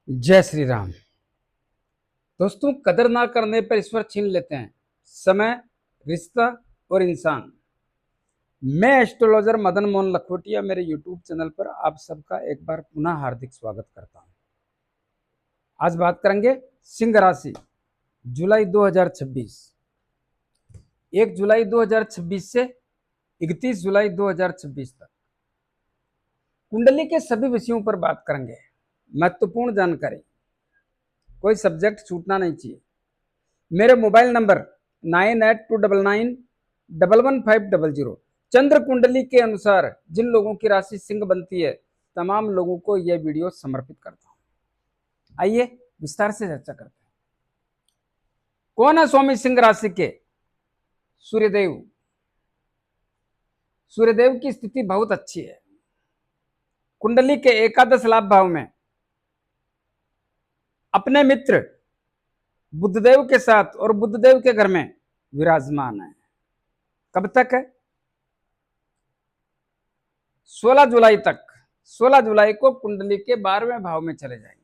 जय श्री राम। दोस्तों, कदर ना करने पर ईश्वर छीन लेते हैं समय, रिश्ता और इंसान। मैं एस्ट्रोलॉजर मदन मोहन लखोटिया मेरे यूट्यूब चैनल पर आप सबका एक बार पुनः हार्दिक स्वागत करता हूं। आज बात करेंगे सिंह राशि जुलाई 2026, 1 जुलाई 2026 से 31 जुलाई 2026 तक कुंडली के सभी विषयों पर बात करेंगे। महत्वपूर्ण जानकारी, कोई सब्जेक्ट छूटना नहीं चाहिए। मेरे मोबाइल नंबर 9829911500। चंद्र कुंडली के अनुसार जिन लोगों की राशि सिंह बनती है, तमाम लोगों को यह वीडियो समर्पित करता हूं। आइए विस्तार से चर्चा करते हैं। कौन है स्वामी सिंह राशि के? सूर्यदेव। सूर्यदेव की स्थिति बहुत अच्छी है। कुंडली के एकादश लाभ भाव में अपने मित्र बुधदेव के साथ और बुधदेव के घर में विराजमान है। कब तक है? 16 जुलाई तक। 16 जुलाई को कुंडली के 12वें भाव में चले जाएंगे।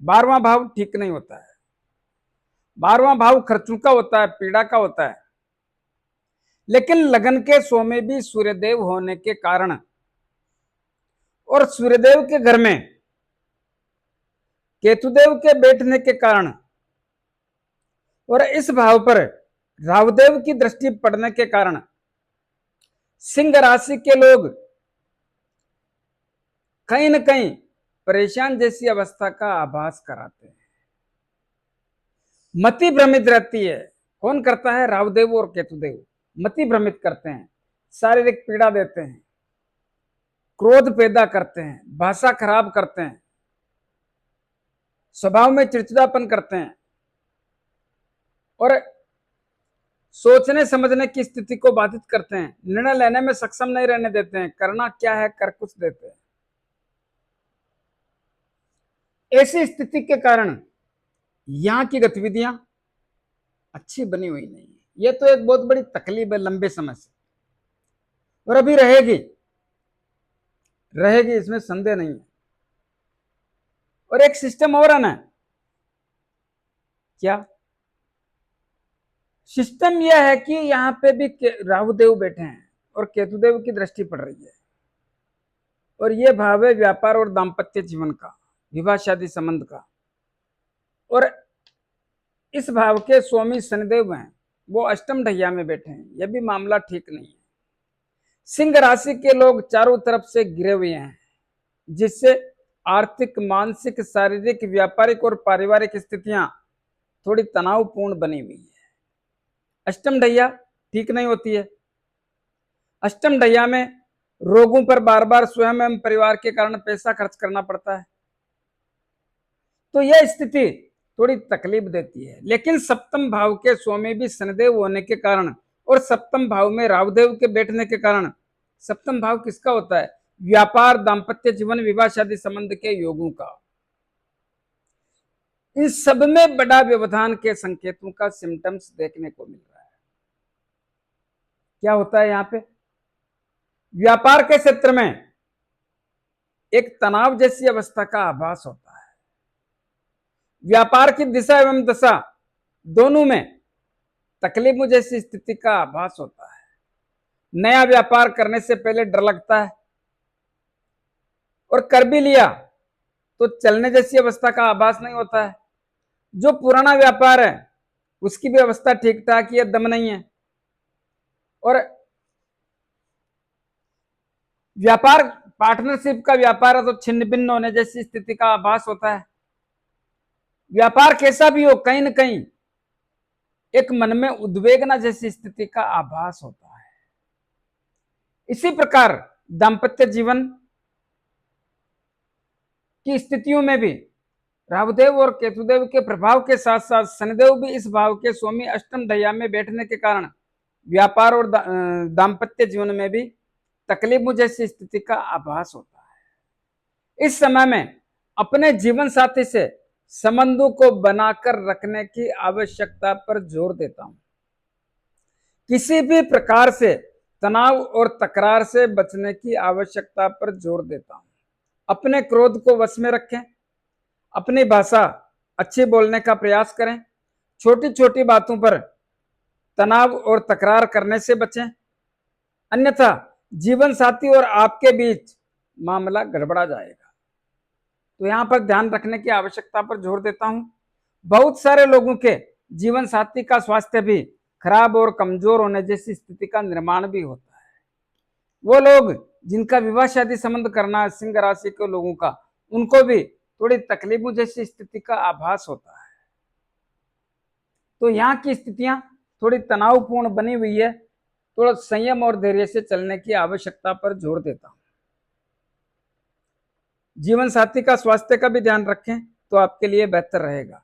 12वां भाव ठीक नहीं होता है। 12वां भाव खर्चों का होता है, पीड़ा का होता है। लेकिन लगन के स्वामी भी सूर्यदेव होने के कारण और सूर्यदेव के घर में केतुदेव के बैठने के कारण और इस भाव पर राहुदेव की दृष्टि पड़ने के कारण सिंह राशि के लोग कहीं न कहीं परेशान जैसी अवस्था का आभास कराते हैं। मति भ्रमित रहती है। कौन करता है? राहुदेव और केतुदेव मति भ्रमित करते हैं, शारीरिक पीड़ा देते हैं, क्रोध पैदा करते हैं, भाषा खराब करते हैं, स्वभाव में चिड़चिड़ापन करते हैं और सोचने समझने की स्थिति को बाधित करते हैं। निर्णय लेने में सक्षम नहीं रहने देते हैं। करना क्या है कर कुछ देते हैं। ऐसी स्थिति के कारण यहां की गतिविधियां अच्छी बनी हुई नहीं है। यह तो एक बहुत बड़ी तकलीफ है लंबे समय से, और अभी रहेगी, इसमें संदेह नहीं है। और एक सिस्टम और है ना, क्या सिस्टम यह है कि यहां पे भी राहुदेव बैठे हैं और केतुदेव की दृष्टि पड़ रही है, और यह भाव है व्यापार और दाम्पत्य जीवन का, विवाह शादी संबंध का। और इस भाव के स्वामी शनिदेव हैं, वो अष्टम ढैया में बैठे हैं। यह भी मामला ठीक नहीं है। सिंह राशि के लोग चारों तरफ से घिरे हुए हैं, जिससे आर्थिक, मानसिक, शारीरिक, व्यापारिक और पारिवारिक स्थितियां थोड़ी तनावपूर्ण बनी हुई है। अष्टम ढैया ठीक नहीं होती है। अष्टम ढैया में रोगों पर बार बार स्वयं एवं परिवार के कारण पैसा खर्च करना पड़ता है, तो यह स्थिति थोड़ी तकलीफ देती है। लेकिन सप्तम भाव के स्वामी भी शनिदेव होने के कारण और सप्तम भाव में राहुदेव के बैठने के कारण, सप्तम भाव किसका होता है? व्यापार, दाम्पत्य जीवन, विवाह शादी संबंध के योगों का। इन सब में बड़ा व्यवधान के संकेतों का सिम्टम्स देखने को मिल रहा है। क्या होता है यहां पे? व्यापार के क्षेत्र में एक तनाव जैसी अवस्था का आभास होता है। व्यापार की दिशा एवं दशा दोनों में तकलीफ जैसी स्थिति का आभास होता है। नया व्यापार करने से पहले डर लगता है, और कर भी लिया तो चलने जैसी अवस्था का आभास नहीं होता है। जो पुराना व्यापार है उसकी भी अवस्था ठीक ठाक ही है, दम नहीं है। और व्यापार पार्टनरशिप का व्यापार है तो छिन्न भिन्न होने जैसी स्थिति का आभास होता है। व्यापार कैसा भी हो, कहीं ना कहीं एक मन में उद्वेगना जैसी स्थिति का आभास होता है। इसी प्रकार दाम्पत्य जीवन की स्थितियों में भी राहुदेव और केतुदेव के प्रभाव के साथ साथ शनिदेव भी इस भाव के स्वामी अष्टम ढैया में बैठने के कारण व्यापार और दाम्पत्य जीवन में भी तकलीफ जैसी स्थिति का आभास होता है। इस समय में अपने जीवन साथी से संबंधों को बनाकर रखने की आवश्यकता पर जोर देता हूं। किसी भी प्रकार से तनाव और तकरार से बचने की आवश्यकता पर जोर देता हूं। अपने क्रोध को वश में रखें, अपनी भाषा अच्छी बोलने का प्रयास करें, छोटी छोटी बातों पर तनाव और तकरार करने से बचें, अन्यथा जीवन साथी और आपके बीच मामला गड़बड़ा जाएगा। तो यहां पर ध्यान रखने की आवश्यकता पर जोर देता हूं। बहुत सारे लोगों के जीवन साथी का स्वास्थ्य भी खराब और कमजोर होने जैसी स्थिति का निर्माण भी होता है। वो लोग जिनका विवाह शादी संबंध करना है सिंह राशि के लोगों का, उनको भी थोड़ी तकलीफों जैसी स्थिति का आभास होता है। तो यहाँ की स्थितियां थोड़ी तनावपूर्ण बनी हुई है। थोड़ा संयम और धैर्य से चलने की आवश्यकता पर जोर देता हूं। जीवन साथी का स्वास्थ्य का भी ध्यान रखें तो आपके लिए बेहतर रहेगा।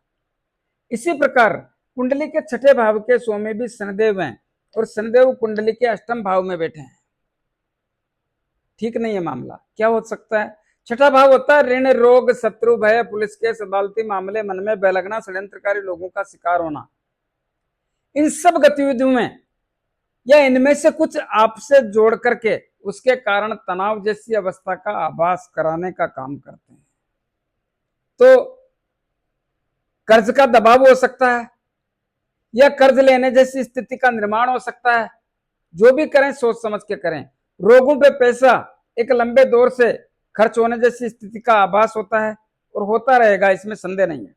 इसी प्रकार कुंडली के छठे भाव के स्वामी भी शनिदेव हैं और शनिदेव कुंडली के अष्टम भाव में बैठे हैं। ठीक नहीं है मामला। क्या हो सकता है? छठा भाव होता है ऋण, रोग, शत्रु, भय, पुलिस केस, अदालती मामले, मन में भय लगना, षड्यंत्रकारी लोगों का शिकार होना। इन सब गतिविधियों में या इनमें से कुछ आपसे जोड़ करके उसके कारण तनाव जैसी अवस्था का आभास कराने का काम करते हैं। तो कर्ज का दबाव हो सकता है या कर्ज लेने जैसी स्थिति का निर्माण हो सकता है। जो भी करें सोच समझ के करें। रोगों पे पैसा एक लंबे दौर से खर्च होने जैसी स्थिति का आभास होता है और होता रहेगा, इसमें संदेह नहीं है।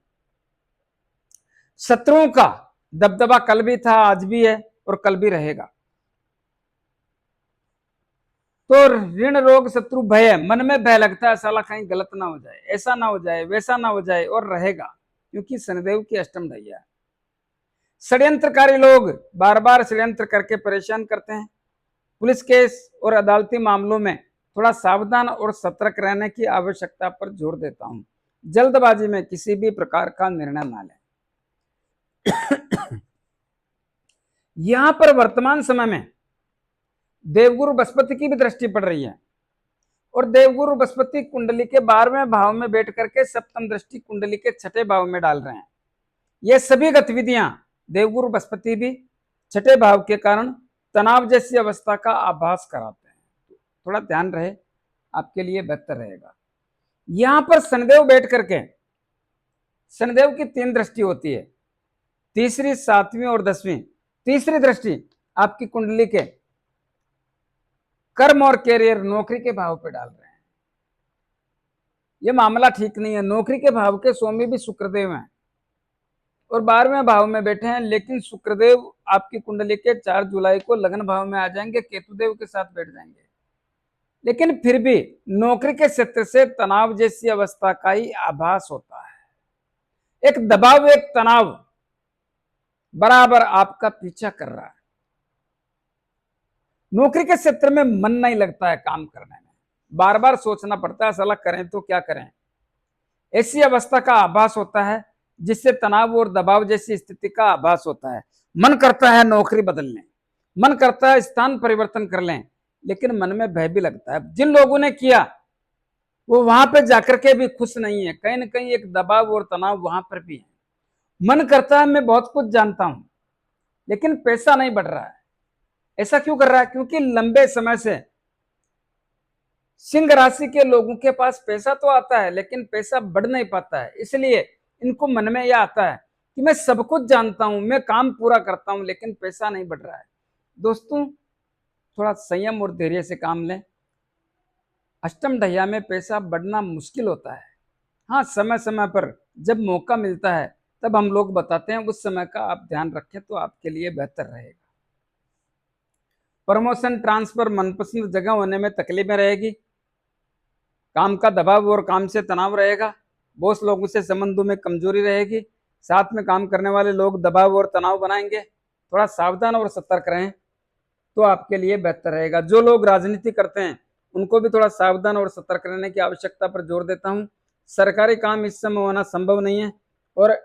शत्रुओं का दबदबा कल भी था, आज भी है और कल भी रहेगा। तो ऋण, रोग, शत्रु, भय, मन में भय लगता है साला कहीं गलत ना हो जाए, ऐसा ना हो जाए, वैसा ना हो जाए, और रहेगा क्योंकि शनिदेव की अष्टम ढैया है। षड्यंत्रकारी लोग बार बार षड्यंत्र करके परेशान करते हैं। पुलिस केस और अदालती मामलों में थोड़ा सावधान और सतर्क रहने की आवश्यकता पर जोर देता हूं। जल्दबाजी में किसी भी प्रकार का निर्णय ना लें। यहां पर वर्तमान समय में देवगुरु बृहस्पति की भी दृष्टि पड़ रही है और देवगुरु बृहस्पति कुंडली के 12वें भाव में बैठ करके सप्तम दृष्टि कुंडली के छठे भाव में डाल रहे हैं। ये सभी गतिविधियां देवगुरु बृहस्पति भी छठे भाव के कारण तनाव जैसी अवस्था का आभास कराते हैं। थोड़ा ध्यान रहे, आपके लिए बेहतर रहेगा। यहां पर शनिदेव बैठ करके, शनिदेव की 3 दृष्टि होती है, तीसरी, 7वीं और 10वीं। तीसरी दृष्टि आपकी कुंडली के कर्म और कैरियर, नौकरी के भाव पे डाल रहे हैं। यह मामला ठीक नहीं है। नौकरी के भाव के स्वामी भी शुक्रदेव हैं और 12वें भाव में बैठे हैं, लेकिन शुक्रदेव आपकी कुंडली के 4 जुलाई को लग्न भाव में आ जाएंगे, केतुदेव के साथ बैठ जाएंगे। लेकिन फिर भी नौकरी के क्षेत्र से तनाव जैसी अवस्था का ही आभास होता है। एक दबाव, एक तनाव बराबर आपका पीछा कर रहा है। नौकरी के क्षेत्र में मन नहीं लगता है काम करने में, बार बार सोचना पड़ता है साला करें तो क्या करें। ऐसी अवस्था का आभास होता है जिससे तनाव और दबाव जैसी स्थिति का आभास होता है। मन करता है नौकरी बदल लें, मन करता है स्थान परिवर्तन कर लें, लेकिन मन में भय भी लगता है। जिन लोगों ने किया वो वहां पे जाकर के भी खुश नहीं है, कहीं ना कहीं एक दबाव और तनाव वहां पर भी है। मन करता है मैं बहुत कुछ जानता हूं, लेकिन पैसा नहीं बढ़ रहा है। ऐसा क्यों कर रहा है? क्योंकि लंबे समय से सिंह राशि के लोगों के पास पैसा तो आता है लेकिन पैसा बढ़ नहीं पाता है। इसलिए इनको मन में यह आता है कि मैं सब कुछ जानता हूं, मैं काम पूरा करता हूं, लेकिन पैसा नहीं बढ़ रहा है। दोस्तों, थोड़ा संयम और धैर्य से काम लें। अष्टम ढैया में पैसा बढ़ना मुश्किल होता है। हाँ, समय समय पर जब मौका मिलता है तब हम लोग बताते हैं, उस समय का आप ध्यान रखें तो आपके लिए बेहतर रहेगा। प्रमोशन, ट्रांसफर, मनपसंद जगह होने में तकलीफें रहेगी। काम का दबाव और काम से तनाव रहेगा। बॉस लोगों से संबंधों में कमजोरी रहेगी। साथ में काम करने वाले लोग दबाव और तनाव बनाएंगे। थोड़ा सावधान और सतर्क रहें तो आपके लिए बेहतर रहेगा। जो लोग राजनीति करते हैं उनको भी थोड़ा सावधान और सतर्क रहने की आवश्यकता पर जोर देता हूं। सरकारी काम इस समय होना संभव नहीं है और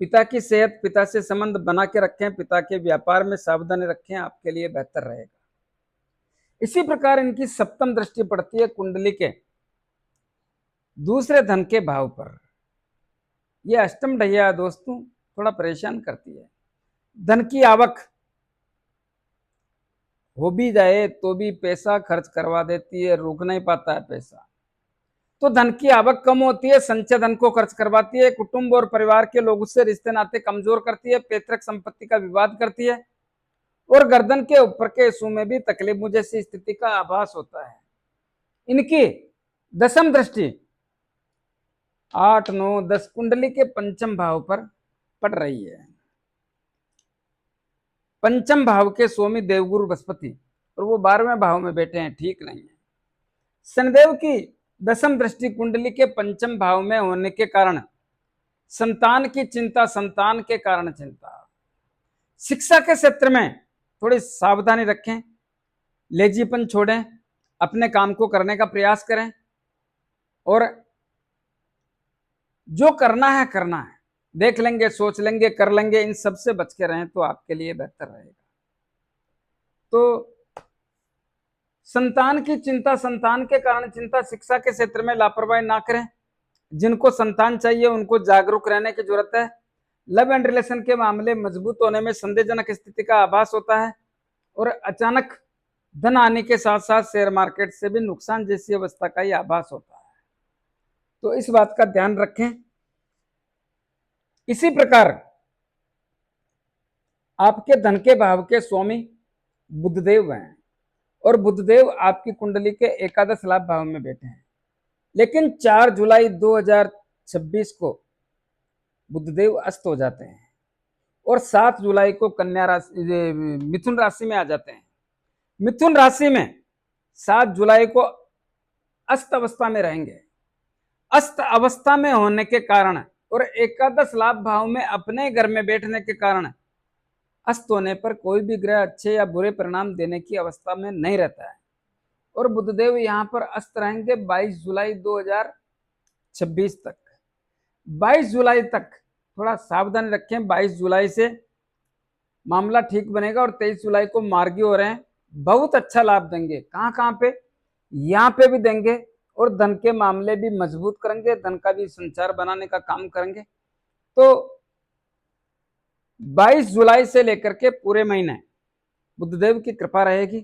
पिता की सेहत, पिता से संबंध बना के रखें, पिता के व्यापार में सावधानी रखें, आपके लिए बेहतर रहेगा। इसी प्रकार इनकी सप्तम दृष्टि पड़ती है कुंडली के दूसरे धन के भाव पर। यह अष्टम ढैया दोस्तों थोड़ा परेशान करती है। धन की आवक हो भी जाए तो भी पैसा खर्च करवा देती है, रोक नहीं पाता है पैसा। तो धन की आवक कम होती है, संचय धन को खर्च करवाती है, कुटुंब और परिवार के लोगों से रिश्ते नाते कमजोर करती है, पैतृक संपत्ति का विवाद करती है, और गर्दन के ऊपर के हिस्सों में भी तकलीफ जैसी स्थिति का आभास होता है। इनकी दशम दृष्टि 8, 9, 10 कुंडली के पंचम भाव पर पड़ रही है। पंचम भाव के स्वामी देवगुरु बृहस्पति, और वो 12वें भाव में बैठे हैं, ठीक नहीं है। शनिदेव की दशम दृष्टि कुंडली के पंचम भाव में होने के कारण संतान की चिंता, संतान के कारण चिंता। शिक्षा के क्षेत्र में थोड़ी सावधानी रखें, लेजीपन छोड़ें, अपने काम को करने का प्रयास करें, और जो करना है करना है, देख लेंगे, सोच लेंगे, कर लेंगे, इन सब से बच के रहें तो आपके लिए बेहतर रहेगा। तो संतान की चिंता, संतान के कारण चिंता, शिक्षा के क्षेत्र में लापरवाही ना करें। जिनको संतान चाहिए उनको जागरूक रहने की जरूरत है। लव एंड रिलेशन के मामले मजबूत होने में संदेहजनक स्थिति का आभास होता है, और अचानक धन आने के साथ साथ शेयर मार्केट से भी नुकसान जैसी अवस्था का ही आभास होता है। तो इस बात का ध्यान रखें। इसी प्रकार आपके धन के भाव के स्वामी बुधदेव हैं, और बुधदेव आपकी कुंडली के एकादश लाभ भाव में बैठे हैं। लेकिन 4 जुलाई 2026 को बुधदेव अस्त हो जाते हैं, और 7 जुलाई को कन्या राशि, मिथुन राशि में आ जाते हैं। मिथुन राशि में 7 जुलाई को अस्त अवस्था में रहेंगे। अस्त अवस्था में होने के कारण और एकादश लाभ भाव में अपने घर में बैठने के कारण अस्त होने पर कोई भी ग्रह अच्छे या बुरे परिणाम देने की अवस्था में नहीं रहता है, और बुधदेव यहाँ पर अस्त रहेंगे 22 जुलाई 2026 तक। 22 जुलाई तक थोड़ा सावधान रखें। 22 जुलाई से मामला ठीक बनेगा, और 23 जुलाई को मार्गी हो रहे हैं, बहुत अच्छा लाभ देंगे। कहाँ पे? यहाँ पे भी देंगे, और धन के मामले भी मजबूत करेंगे, धन का भी संचार बनाने का काम करेंगे। तो 22 जुलाई से लेकर के पूरे महीने बुधदेव की कृपा रहेगी,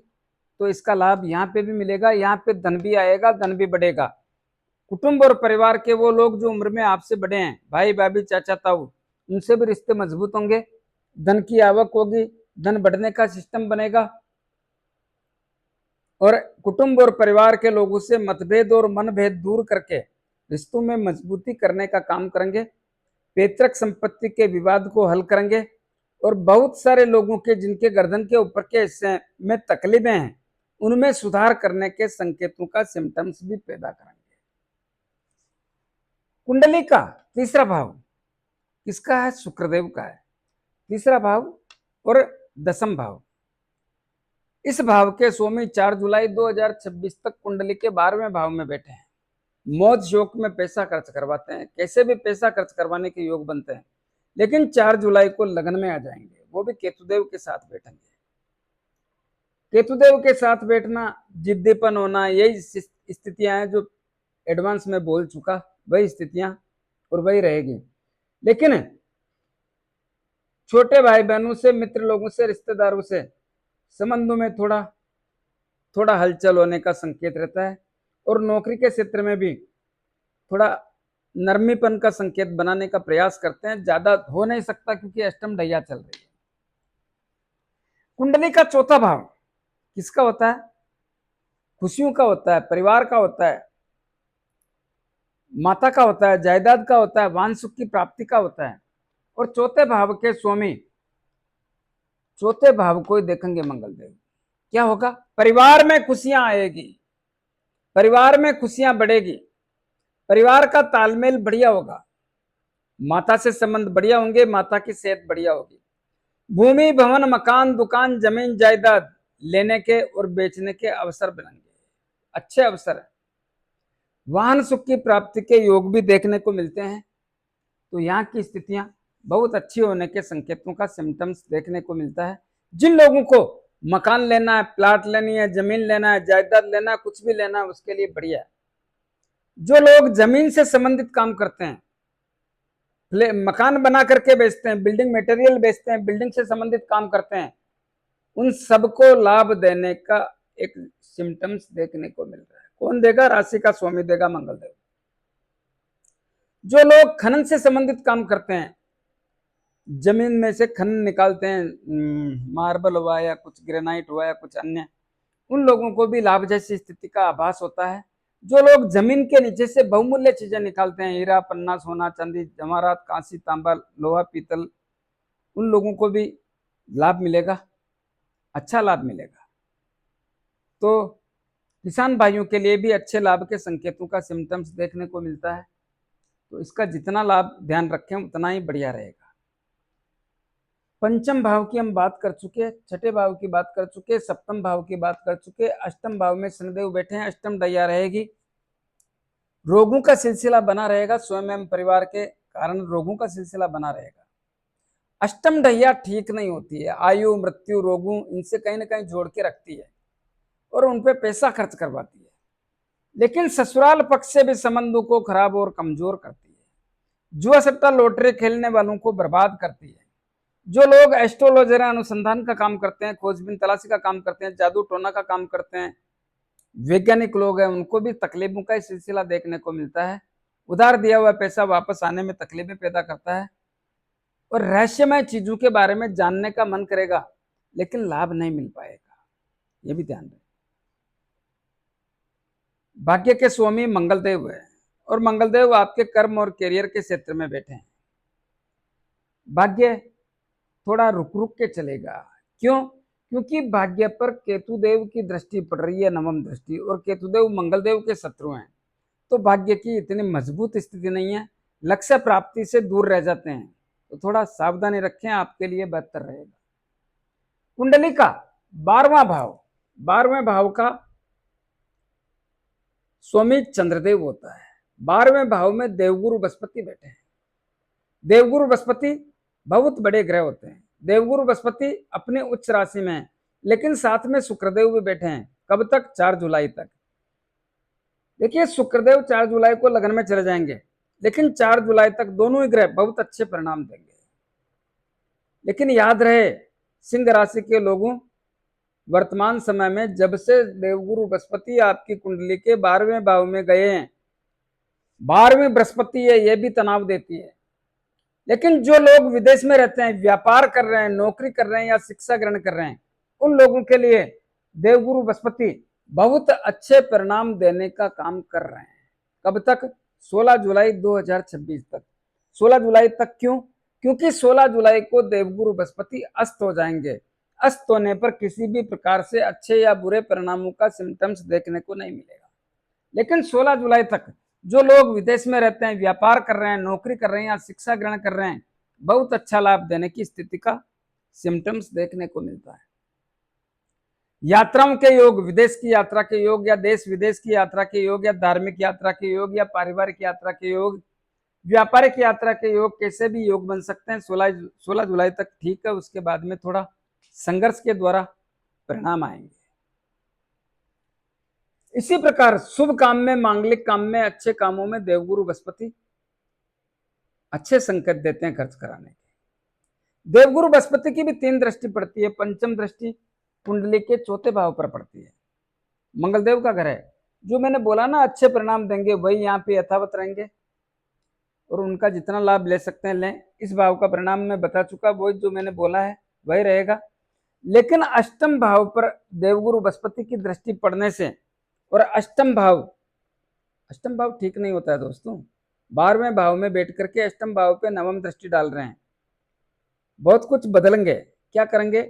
तो इसका लाभ यहाँ पे भी मिलेगा। यहाँ पे धन भी आएगा, धन भी बढ़ेगा। कुटुंब और परिवार के वो लोग जो उम्र में आपसे बड़े हैं, भाई भाभी, चाचा ताऊ, उनसे भी रिश्ते मजबूत होंगे, धन की आवक होगी, धन बढ़ने का सिस्टम बनेगा, और कुटुंब और परिवार के लोगों से मतभेद और मनभेद दूर करके रिश्तों में मजबूती करने का काम करेंगे। पैतृक संपत्ति के विवाद को हल करेंगे, और बहुत सारे लोगों के जिनके गर्दन के ऊपर के हिस्से में तकलीफें हैं, उनमें सुधार करने के संकेतों का सिम्टम्स भी पैदा करेंगे। कुंडली का तीसरा भाव किसका है? शुक्रदेव का है। तीसरा भाव और दशम भाव, इस भाव के स्वामी 4 जुलाई 2026 तक कुंडली के 12वें भाव में बैठे हैं। मौज योग में पैसा खर्च करवाते हैं, कैसे भी पैसा खर्च करवाने के योग बनते हैं, लेकिन 4 जुलाई को लगन में आ जाएंगे, वो भी केतुदेव के साथ बैठेंगे। केतुदेव के साथ बैठना, जिद्दीपन होना, यही स्थितियां हैं जो एडवांस में बोल चुका, वही स्थितियां और वही रहेगी। लेकिन छोटे भाई बहनों से, मित्र लोगों से, रिश्तेदारों से संबंधों में थोड़ा हलचल होने का संकेत रहता है, और नौकरी के क्षेत्र में भी थोड़ा नरमीपन का संकेत बनाने का प्रयास करते हैं। ज्यादा हो नहीं सकता क्योंकि अष्टम ढैया चल रही है। कुंडली का चौथा भाव किसका होता है? खुशियों का होता है, परिवार का होता है, माता का होता है, जायदाद का होता है, वाहन सुख की प्राप्ति का होता है। और चौथे भाव के स्वामी, चौथे भाव को देखेंगे मंगल देव। क्या होगा? परिवार में खुशियां आएगी, परिवार में खुशियां बढ़ेगी, परिवार का तालमेल बढ़िया होगा, माता से संबंध बढ़िया होंगे, माता की सेहत बढ़िया होगी। भूमि, भवन, मकान, दुकान, जमीन, जायदाद लेने के और बेचने के अवसर बनेंगे, अच्छे अवसर है। वाहन सुख की प्राप्ति के योग भी देखने को मिलते हैं। तो यहाँ की स्थितियां बहुत अच्छी होने के संकेतों का सिम्टम्स देखने को मिलता है। जिन लोगों को मकान लेना है, प्लाट लेनी है, जमीन लेना है, जायदाद लेना है, कुछ भी लेना है, उसके लिए बढ़िया है। जो लोग जमीन से संबंधित काम करते हैं, मकान बना करके बेचते हैं, बिल्डिंग मटेरियल बेचते हैं, बिल्डिंग से संबंधित काम करते हैं, उन सबको लाभ देने का एक सिम्टम्स देखने को मिल रहा है। कौन देगा? राशि का स्वामी देगा, मंगल देव। जो लोग खनन से संबंधित काम करते हैं, जमीन में से खनन निकालते हैं, मार्बल हुआ या कुछ ग्रेनाइट हुआ या कुछ अन्य, उन लोगों को भी लाभ जैसी स्थिति का आभास होता है। जो लोग जमीन के नीचे से बहुमूल्य चीजें निकालते हैं, हीरा, पन्ना, सोना, चांदी, जवाहरात, कांसी, तांबा, लोहा, पीतल, उन लोगों को भी लाभ मिलेगा, अच्छा लाभ मिलेगा। तो किसान भाइयों के लिए भी अच्छे लाभ के संकेतों का सिम्टम्स देखने को मिलता है। तो इसका जितना लाभ ध्यान रखें उतना ही बढ़िया रहेगा। पंचम भाव की हम बात कर चुके, छठे भाव की बात कर चुके, सप्तम भाव की बात कर चुके, अष्टम भाव में शनिदेव बैठे हैं, अष्टम दैया रहेगी, रोगों का सिलसिला बना रहेगा, स्वयं एवं परिवार के कारण रोगों का सिलसिला बना रहेगा। अष्टम दैया ठीक नहीं होती है, आयु, मृत्यु, रोगों, इनसे कहीं ना कहीं जोड़ के रखती है और उन पे पैसा खर्च करवाती है, लेकिन ससुराल पक्ष से भी संबंधों को खराब और कमजोर करती है, जुआ सट्टा लॉटरी खेलने वालों को बर्बाद करती है। जो लोग एस्ट्रोलॉजर अनुसंधान का काम करते हैं, खोजबीन तलाशी का काम करते हैं, जादू टोना का काम करते हैं, वैज्ञानिक लोग हैं, उनको भी तकलीफों का सिलसिला देखने को मिलता है। उधार दिया हुआ पैसा वापस आने में तकलीफें पैदा करता है और रहस्यमय चीजों के बारे में जानने का मन करेगा लेकिन लाभ नहीं मिल पाएगा, ये भी ध्यान रखें। भाग्य के स्वामी मंगलदेव है और मंगलदेव आपके कर्म और करियर के क्षेत्र में बैठे हैं। भाग्य थोड़ा रुक रुक के चलेगा, क्यों? क्योंकि भाग्य पर केतुदेव की दृष्टि पड़ रही है, नवम दृष्टि, और केतुदेव मंगलदेव के शत्रु हैं, तो भाग्य की इतनी मजबूत स्थिति नहीं है, लक्ष्य प्राप्ति से दूर रह जाते हैं, तो थोड़ा सावधानी रखें, आपके लिए बेहतर रहेगा। कुंडली का 12वां भाव, 12वें भाव का स्वामी चंद्रदेव होता है। 12वें भाव में देवगुरु बृहस्पति बैठे हैं। देवगुरु बृहस्पति बहुत बड़े ग्रह होते हैं। देवगुरु बृहस्पति अपने उच्च राशि में है, लेकिन साथ में शुक्रदेव भी बैठे हैं। कब तक? 4 जुलाई तक। देखिए, शुक्रदेव 4 जुलाई को लगन में चले जाएंगे, लेकिन 4 जुलाई तक दोनों ही ग्रह बहुत अच्छे परिणाम देंगे। लेकिन याद रहे, सिंह राशि के लोगों, वर्तमान समय में जब से देवगुरु बृहस्पति आपकी कुंडली के 12वें भाव में गए हैं, 12वीं बृहस्पति है, यह भी तनाव देती है। लेकिन जो लोग विदेश में रहते हैं, व्यापार कर रहे हैं, नौकरी कर रहे हैं या शिक्षा ग्रहण कर रहे हैं, उन लोगों के लिए देवगुरु बृहस्पति बहुत अच्छे परिणाम देने का काम कर रहे हैं। कब तक? 16 जुलाई 2026 तक। 16 जुलाई तक क्यों? क्योंकि 16 जुलाई को देवगुरु बृहस्पति अस्त हो जाएंगे। अस्त होने पर किसी भी प्रकार से अच्छे या बुरे परिणामों का सिम्टम्स देखने को नहीं मिलेगा। लेकिन 16 जुलाई तक जो लोग विदेश में रहते हैं, व्यापार कर रहे हैं, नौकरी कर रहे हैं या शिक्षा ग्रहण कर रहे हैं, बहुत अच्छा लाभ देने की स्थिति का सिम्टम्स देखने को मिलता है। यात्राओं के योग, विदेश की यात्रा के योग या देश विदेश की यात्रा के योग या धार्मिक यात्रा के योग या पारिवारिक यात्रा के योग, व्यापारिक यात्रा के योग, कैसे भी योग बन सकते हैं। 16 जुलाई तक ठीक है, उसके बाद में थोड़ा संघर्ष के द्वारा परिणाम आएंगे। इसी प्रकार शुभ काम में, मांगलिक काम में, अच्छे कामों में देवगुरु बृहस्पति अच्छे संकेत देते हैं खर्च कराने के। देवगुरु बृहस्पति की भी 3 दृष्टि पड़ती है। पंचम दृष्टि कुंडली के 4थे भाव पर पड़ती है। मंगलदेव का घर है, जो मैंने बोला ना अच्छे परिणाम देंगे, वही यहाँ पे यथावत रहेंगे और उनका जितना लाभ ले सकते हैं लें। इस भाव का परिणाम मैं बता चुका, वही जो मैंने बोला है वही रहेगा। लेकिन अष्टम भाव पर देवगुरु बृहस्पति की दृष्टि पड़ने से, और अष्टम भाव ठीक नहीं होता है दोस्तों। 12वें भाव में बैठ करके अष्टम भाव पे नवम दृष्टि डाल रहे हैं। बहुत कुछ बदलेंगे। क्या करेंगे?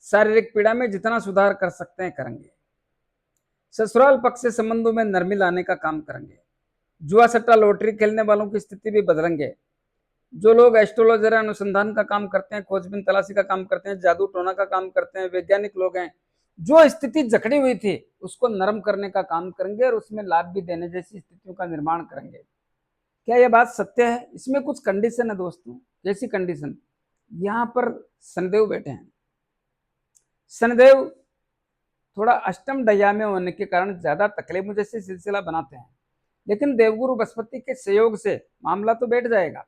शारीरिक पीड़ा में जितना सुधार कर सकते हैं करेंगे। ससुराल पक्ष से संबंधों में नरमी लाने का काम करेंगे। जुआ सट्टा लॉटरी खेलने वालों की स्थिति भी बदलेंगे। जो लोग एस्ट्रोलॉजर अनुसंधान का काम करते हैं, खोजबीन तलाशी का काम करते हैं, जादू टोना का काम करते हैं, वैज्ञानिक लोग हैं, जो स्थिति जकड़ी हुई थी उसको नरम करने का काम करेंगे और उसमें लाभ भी देने जैसी स्थितियों का निर्माण करेंगे। क्या यह बात सत्य है? इसमें कुछ कंडीशन है दोस्तों। कैसी कंडीशन? यहाँ पर शनिदेव बैठे हैं। शनिदेव थोड़ा अष्टम दया में होने के कारण ज्यादा तकलीफ जैसे सिलसिला बनाते हैं, लेकिन देवगुरु बृहस्पति के सहयोग से मामला तो बैठ जाएगा,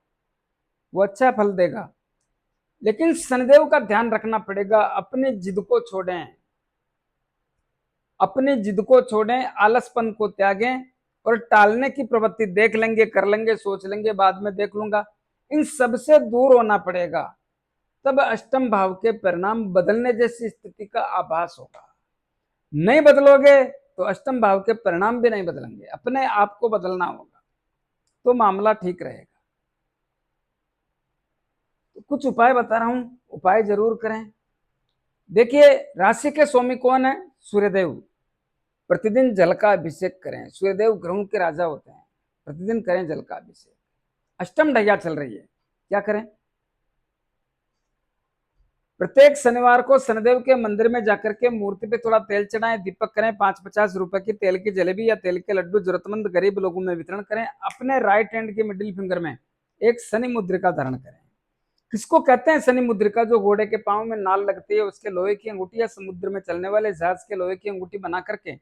वो अच्छा फल देगा। लेकिन शनिदेव का ध्यान रखना पड़ेगा, अपनी जिद को छोड़ें, अपनी जिद को छोड़ें, आलसपन को त्यागें और टालने की प्रवृत्ति, देख लेंगे, कर लेंगे, सोच लेंगे, बाद में देख लूंगा, इन सबसे दूर होना पड़ेगा। तब अष्टम भाव के परिणाम बदलने जैसी स्थिति का आभास होगा। नहीं बदलोगे तो अष्टम भाव के परिणाम भी नहीं बदलेंगे, अपने आप को बदलना होगा, तो मामला ठीक रहेगा। तो कुछ उपाय बता रहा हूं, उपाय जरूर करें। देखिए, राशि के स्वामी कौन है? सूर्यदेव। प्रतिदिन जल का अभिषेक करें। सूर्यदेव ग्रहों के राजा होते हैं, प्रतिदिन करें जल का अभिषेक। अष्टम ढैया चल रही है, क्या करें? प्रत्येक शनिवार को शनिदेव के मंदिर में जाकर के मूर्ति पे थोड़ा तेल चढ़ाएं, दीपक करें, 5-50 रुपए की तेल की जलेबी या तेल के लड्डू जरूरतमंद गरीब लोगों में वितरण करें। अपने राइट हैंड की मिडिल फिंगर में एक शनि मुद्रिका धारण करें। किसको कहते हैं शनि मुद्रिका? जो घोड़े के पांव में नाल लगती है, उसके लोहे की अंगूठी, या समुद्र में चलने वाले जहाज के लोहे की अंगूठी बना करके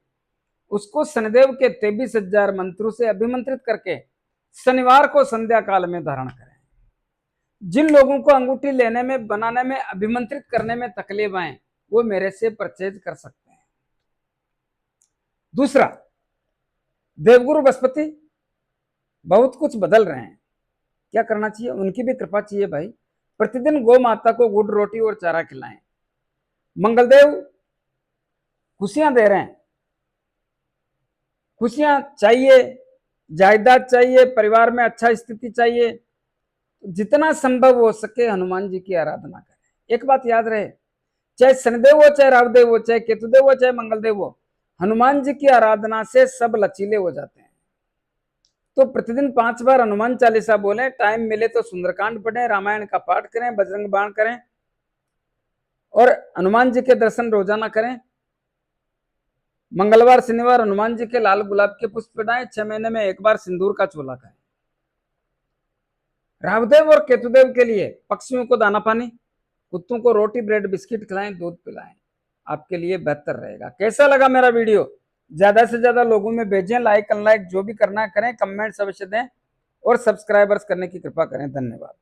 उसको शनिदेव के 23,000 मंत्रों से अभिमंत्रित करके शनिवार को संध्या काल में धारण करें। जिन लोगों को अंगूठी लेने में, बनाने में, अभिमंत्रित करने में तकलीफ आए, वो मेरे से परचेज कर सकते हैं। दूसरा, देवगुरु बृहस्पति बहुत कुछ बदल रहे हैं, क्या करना चाहिए? उनकी भी कृपा चाहिए भाई। प्रतिदिन गौ माता को गुड़ रोटी और चारा खिलाएं। मंगलदेव खुशियां दे रहे हैं, खुशियां चाहिए, जायदाद चाहिए, परिवार में अच्छा स्थिति चाहिए, जितना संभव हो सके हनुमान जी की आराधना करें। एक बात याद रहे, चाहे शनिदेव हो, चाहे रावदेव हो, चाहे केतुदेव हो, चाहे मंगलदेव हो, हनुमान जी की आराधना से सब लचीले हो जाते हैं। तो प्रतिदिन 5 बार हनुमान चालीसा बोलें, टाइम मिले तो सुंदरकांड पढ़ें, रामायण का पाठ करें, बजरंग बाण करें और हनुमान जी के दर्शन रोजाना करें। मंगलवार शनिवार हनुमान जी के लाल गुलाब के पुष्प चढ़ाएं। 6 महीने में एक बार सिंदूर का चोला खाएं। रावदेव और केतुदेव के लिए पक्षियों को दाना पानी, कुत्तों को रोटी ब्रेड बिस्किट खिलाएं, दूध पिलाएं, आपके लिए बेहतर रहेगा। कैसा लगा मेरा वीडियो? ज्यादा से ज्यादा लोगों में भेजें, लाइक अनलाइक जो भी करना है करें, कमेंट्स अवश्य दें और सब्सक्राइबर्स करने की कृपा करें। धन्यवाद।